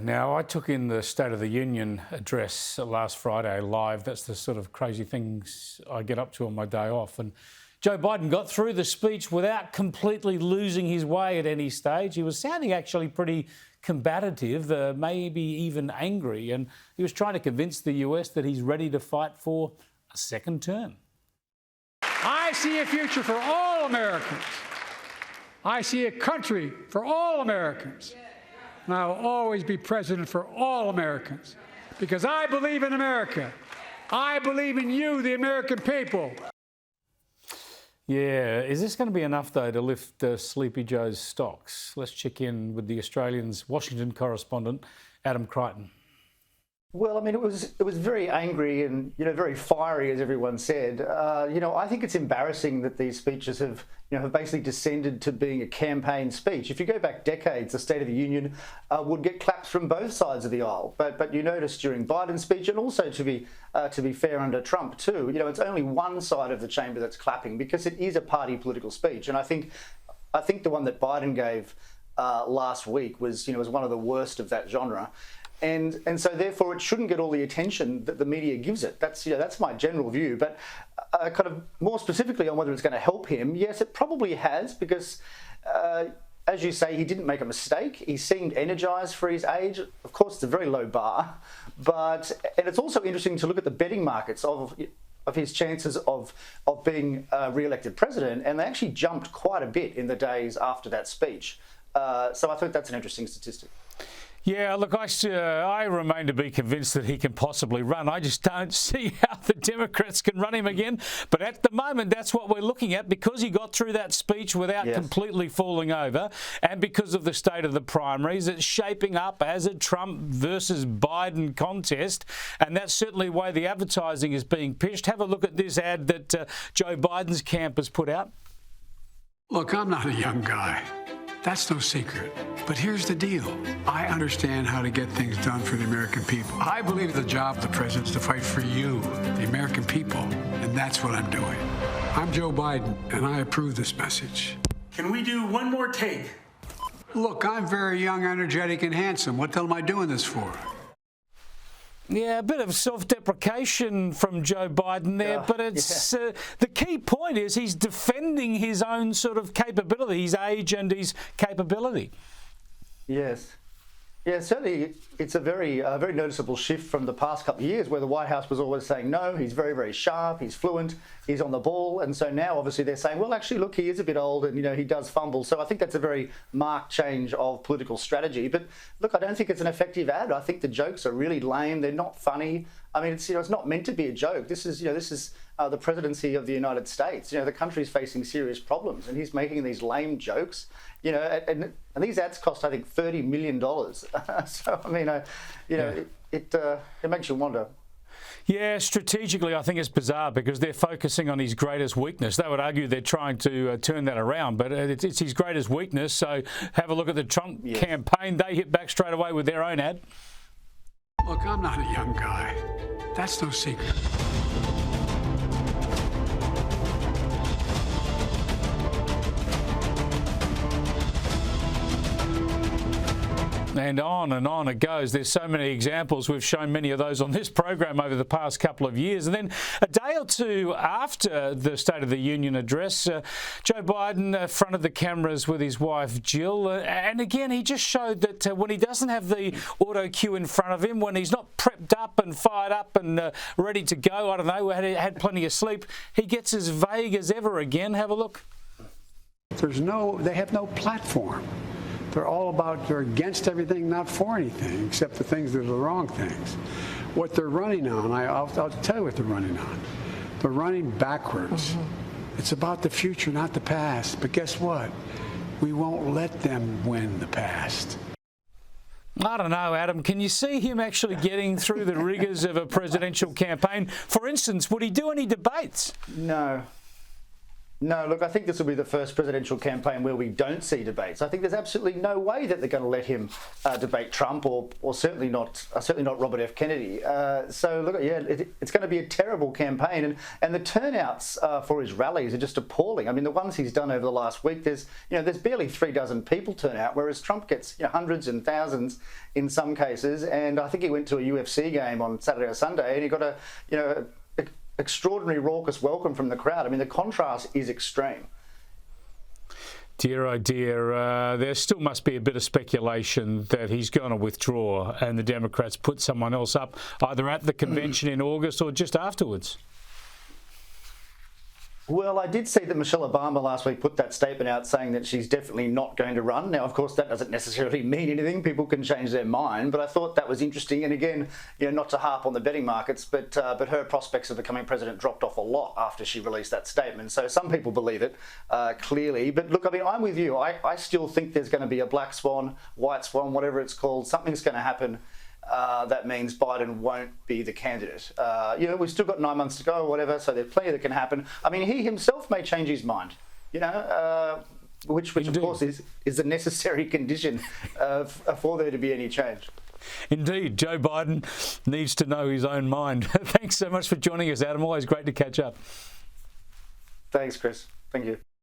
Now, I took in the State of the Union address last Friday live. That's the sort of crazy things I get up to on my day off. And Joe Biden got through the speech without completely losing his way at any stage. He was sounding actually pretty combative, maybe even angry. And he was trying to convince the US that he's ready to fight for a second term. I see a future for all Americans. I see a country for all Americans. And I will always be president for all Americans because I believe in America. I believe in you, the American people. Yeah, is this going to be enough, though, to lift Sleepy Joe's stocks? Let's check in with the Australian's Washington correspondent, Adam Creighton. Well, I mean, it was very angry and, very fiery, as everyone said. I think it's embarrassing that these speeches have basically descended to being a campaign speech. If you go back decades, the State of the Union would get claps from both sides of the aisle. But you notice during Biden's speech, and also to be fair under Trump too, it's only one side of the chamber that's clapping because it is a party political speech. And I think the one that Biden gave last week was one of the worst of that genre. And so therefore it shouldn't get all the attention that the media gives it. That's my general view. But kind of more specifically on whether it's going to help him, yes, it probably has because, as you say, he didn't make a mistake. He seemed energised for his age. Of course, it's a very low bar. And it's also interesting to look at the betting markets of his chances of being re-elected president, and they actually jumped quite a bit in the days after that speech. So I think that's an interesting statistic. Yeah, look, I remain to be convinced that he can possibly run. I just don't see how the Democrats can run him again. But at the moment, that's what we're looking at because he got through that speech without completely falling over and because of the state of the primaries. It's shaping up as a Trump versus Biden contest. And that's certainly the way the advertising is being pitched. Have a look at this ad that Joe Biden's camp has put out. Look, I'm not a young guy. That's no secret. But here's the deal. I understand how to get things done for the American people. I believe the job of the president is to fight for you, the American people, and that's what I'm doing. I'm Joe Biden, and I approve this message. Can we do one more take? Look, I'm very young, energetic, and handsome. What the hell am I doing this for? Yeah, a bit of self-deprecation from Joe Biden there, but it's the key point is he's defending his own sort of capability, his age and his capability. Yes. Yeah, certainly it's a very noticeable shift from the past couple of years where the White House was always saying, no, he's very, very sharp, he's fluent, he's on the ball. And so now obviously they're saying, well, actually, look, he is a bit old and, he does fumble. So I think that's a very marked change of political strategy. But look, I don't think it's an effective ad. I think the jokes are really lame. They're not funny. I mean, it's it's not meant to be a joke. This is the presidency of the United States. The country's facing serious problems, and he's making these lame jokes. And these ads cost, I think, $30 million. So I mean, it makes you wonder. Yeah, strategically, I think it's bizarre because they're focusing on his greatest weakness. They would argue they're trying to turn that around, but it's his greatest weakness. So have a look at the Trump campaign. They hit back straight away with their own ad. Look, I'm not a young guy. That's no secret. And on it goes. There's so many examples. We've shown many of those on this program over the past couple of years. And then a day or two after the State of the Union address, Joe Biden fronted the cameras with his wife, Jill. And again, he just showed that when he doesn't have the auto cue in front of him, when he's not prepped up and fired up and ready to go, I don't know, had plenty of sleep, he gets as vague as ever again. Have a look. They have no platform. They're against everything, not for anything, except the things that are the wrong things. What they're running on, I'll tell you what they're running on. They're running backwards. It's about the future, not the past. But guess what? We won't let them win the past. I don't know, Adam. Can you see him actually getting through the rigours of a presidential campaign? For instance, would he do any debates? No. No, look, I think this will be the first presidential campaign where we don't see debates. I think there's absolutely no way that they're going to let him debate Trump or certainly not Robert F. Kennedy. So look, yeah, it's going to be a terrible campaign, and the turnouts for his rallies are just appalling. I mean, the ones he's done over the last week, there's barely 36 people turn out, whereas Trump gets hundreds and thousands in some cases. And I think he went to a UFC game on Saturday or Sunday, and he got a extraordinary raucous welcome from the crowd. I mean, the contrast is extreme. Dear, oh dear, there still must be a bit of speculation that he's going to withdraw and the Democrats put someone else up either at the convention in August or just afterwards. Well, I did see that Michelle Obama last week put that statement out saying that she's definitely not going to run. Now, of course, that doesn't necessarily mean anything. People can change their mind, but I thought that was interesting. And again, not to harp on the betting markets, but her prospects of becoming president dropped off a lot after she released that statement. So some people believe it, clearly. But look, I mean, I'm with you. I still think there's going to be a black swan, white swan, whatever it's called. Something's going to happen. That means Biden won't be the candidate. We've still got 9 months to go or whatever, so there's plenty that can happen. I mean, he himself may change his mind, which of course is a necessary condition for there to be any change. Indeed, Joe Biden needs to know his own mind. Thanks so much for joining us, Adam. Always great to catch up. Thanks, Chris. Thank you.